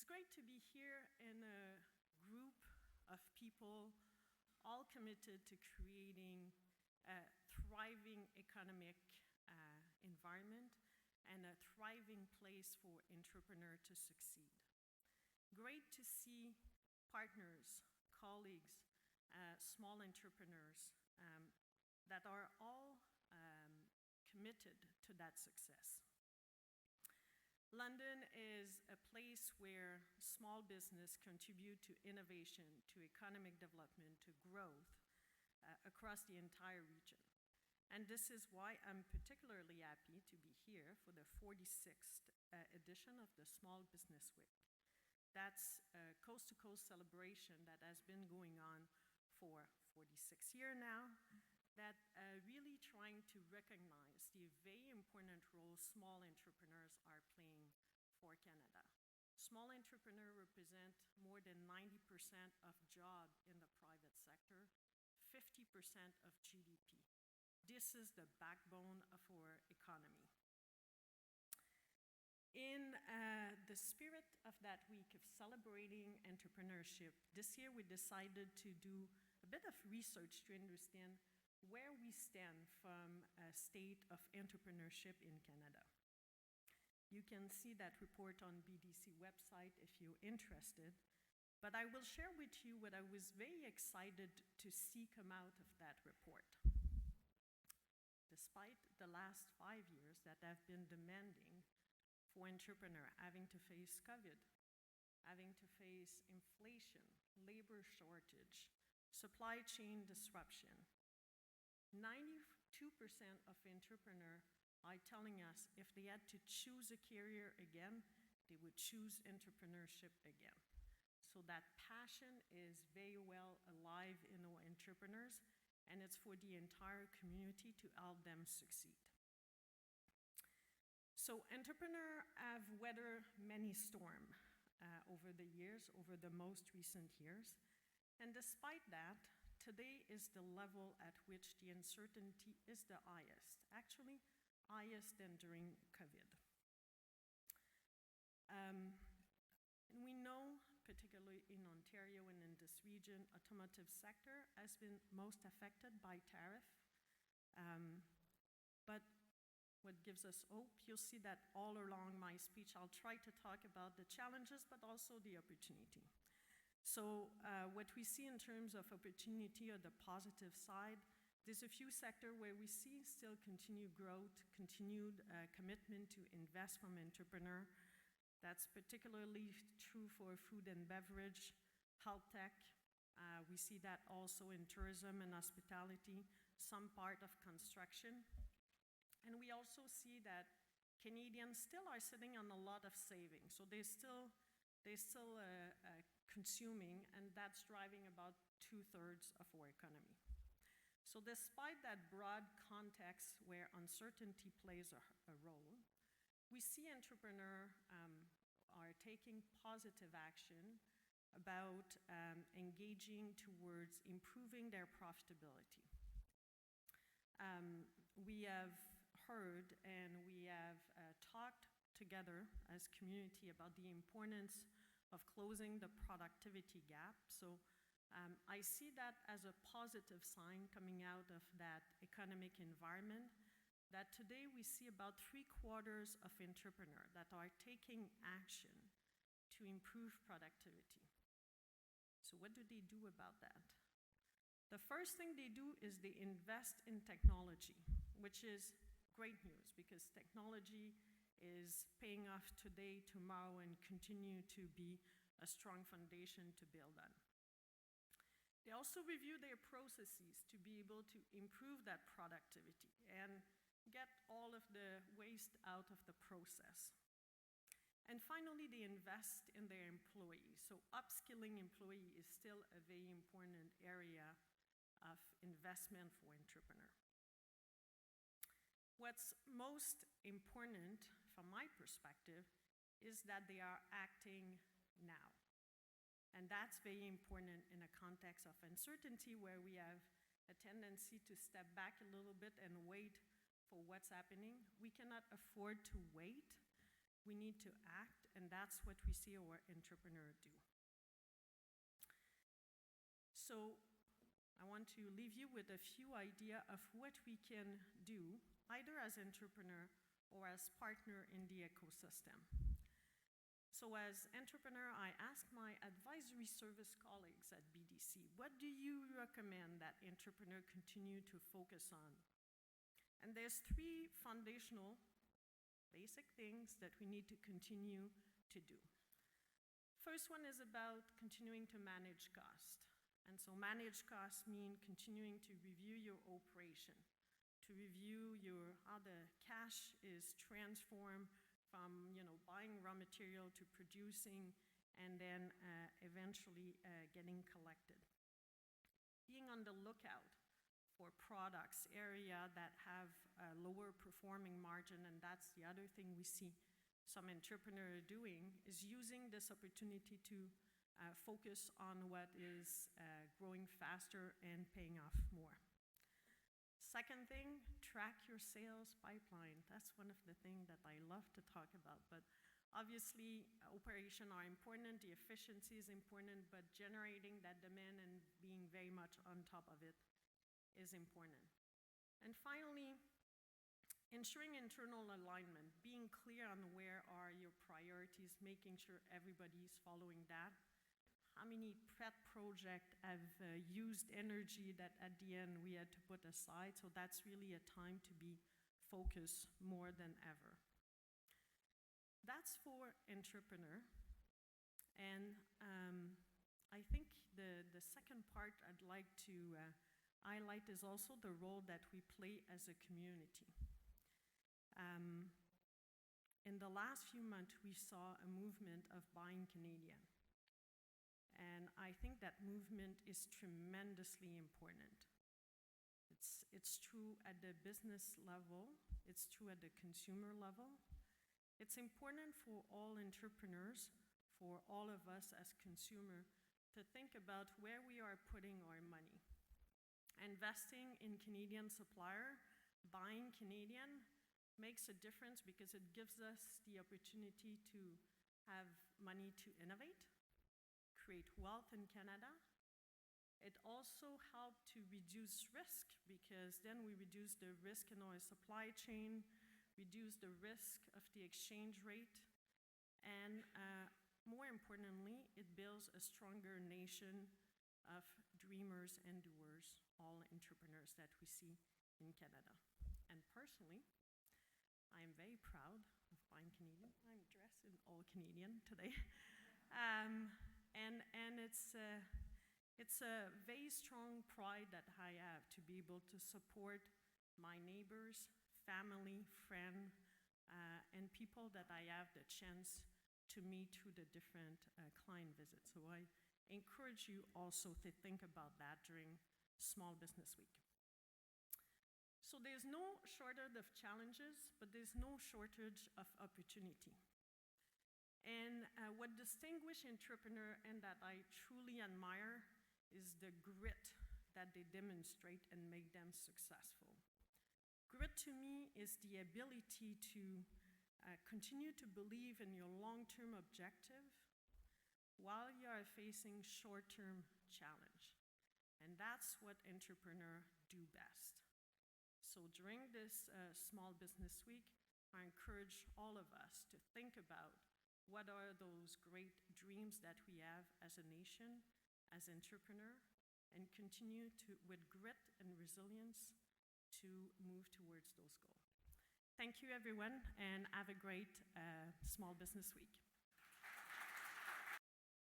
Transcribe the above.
great to be here in a group of people all committed to creating a thriving economic environment and a thriving place for entrepreneurs to succeed. Great to see partners, colleagues, small entrepreneurs that are all committed to that success. London is a place where small business contribute to innovation, to economic development, to growth across the entire region. And this is why I'm particularly happy to be here for the 46th edition of the Small Business Week. That's a coast-to-coast celebration that has been going on for 46 years now, that really trying to recognize the very important role small entrepreneurs are playing for Canada. Small entrepreneurs represent more than 90% of jobs in the private sector, 50% of GDP. This is the backbone of our economy. In the spirit of that week of celebrating entrepreneurship, this year we decided to do a bit of research to understand where we stand from a state of entrepreneurship in Canada. You can see that report on BDC website if you're interested, but I will share with you what I was very excited to see come out of that report. Despite the last 5 years that have been demanding for entrepreneurs, having to face COVID, having to face inflation, labor shortage, supply chain disruption, 92% of entrepreneurs are telling us if they had to choose a career again, they would choose entrepreneurship again. So that passion is very well alive in our entrepreneurs, and it's for the entire community to help them succeed. So entrepreneurs have weathered many storms over the years, over the most recent years, and despite that, today is the level at which the uncertainty is the highest, actually highest than during COVID. And we know, particularly in Ontario and in this region, automotive sector has been most affected by tariff. But what gives us hope, you'll see that all along my speech, I'll try to talk about the challenges, but also the opportunity. So what we see in terms of opportunity or the positive side, there's a few sectors where we see still continued growth, continued commitment to invest from entrepreneurs. That's particularly true for food and beverage, health tech. We see that also in tourism and hospitality, some part of construction. And we also see that Canadians still are sitting on a lot of savings. So they're still consuming, and that's driving about 2/3 of our economy. So despite that broad context where uncertainty plays a role, we see entrepreneurs are taking positive action about engaging towards improving their profitability. We have heard and we have talked together as community about the importance of closing the productivity gap. So I see that as a positive sign coming out of that economic environment, that today we see about 3/4 of entrepreneurs that are taking action to improve productivity. So what do they do about that? The first thing they do is they invest in technology, which is great news because technology is paying off today, tomorrow, and continue to be a strong foundation to build on. They also review their processes to be able to improve that productivity and get all of the waste out of the process. And finally, they invest in their employees. So upskilling employees is still a very important area of investment for entrepreneurs. What's most important from my perspective is that they are acting now. And that's very important in a context of uncertainty where we have a tendency to step back a little bit and wait for what's happening. We cannot afford to wait. we need to act, and that's what we see our entrepreneurs do. So I want to leave you with a few ideas of what we can do, either as entrepreneur or as partner in the ecosystem. So as entrepreneur, I ask my advisory service colleagues at BDC, what do you recommend that entrepreneur continue to focus on? And there's 3 foundational basic things that we need to continue to do. First one is about continuing to manage cost. And so manage costs mean continuing to review your operation, to review how the cash is transformed from buying raw material to producing and then eventually getting collected. Being on the lookout for products, area that have a lower performing margin, and that's the other thing we see some entrepreneurs doing, is using this opportunity to focus on what is growing faster and paying off more. Second thing, track your sales pipeline. That's one of the things that I love to talk about. But obviously, operations are important, the efficiency is important, but generating that demand and being very much on top of it is important. And finally, ensuring internal alignment, being clear on where are your priorities, making sure everybody is following that. How many pet projects have used energy that at the end we had to put aside? So that's really a time to be focused more than ever. That's for entrepreneur. And I think the second part I'd like to highlight is also the role that we play as a community. In the last few months, we saw a movement of buying Canadian. And I think that movement is tremendously important. It's true at the business level, it's true at the consumer level. It's important for all entrepreneurs, for all of us as consumers, to think about where we are putting our money. Investing in Canadian supplier, buying Canadian, makes a difference because it gives us the opportunity to have money to innovate, create wealth in Canada. It also helps to reduce risk because then we reduce the risk in our supply chain, reduce the risk of the exchange rate, and more importantly, it builds a stronger nation of dreamers and doers, all entrepreneurs that we see in Canada. And personally, I am very proud of buying Canadian. I'm dressed in all Canadian today. And it's a very strong pride that I have to be able to support my neighbors, family, friends, and people that I have the chance to meet through the different client visits. So I encourage you also to think about that during Small Business Week. So there's no shortage of challenges, but there's no shortage of opportunity. And what distinguishes entrepreneurs and that I truly admire is the grit that they demonstrate and make them successful. Grit to me is the ability to continue to believe in your long-term objective while you are facing short-term challenge. And that's what entrepreneurs do best. So during this Small Business Week, I encourage all of us to think about what are those great dreams that we have as a nation, as entrepreneurs, and continue to, with grit and resilience, to move towards those goals. Thank you, everyone, and have a great Small Business Week.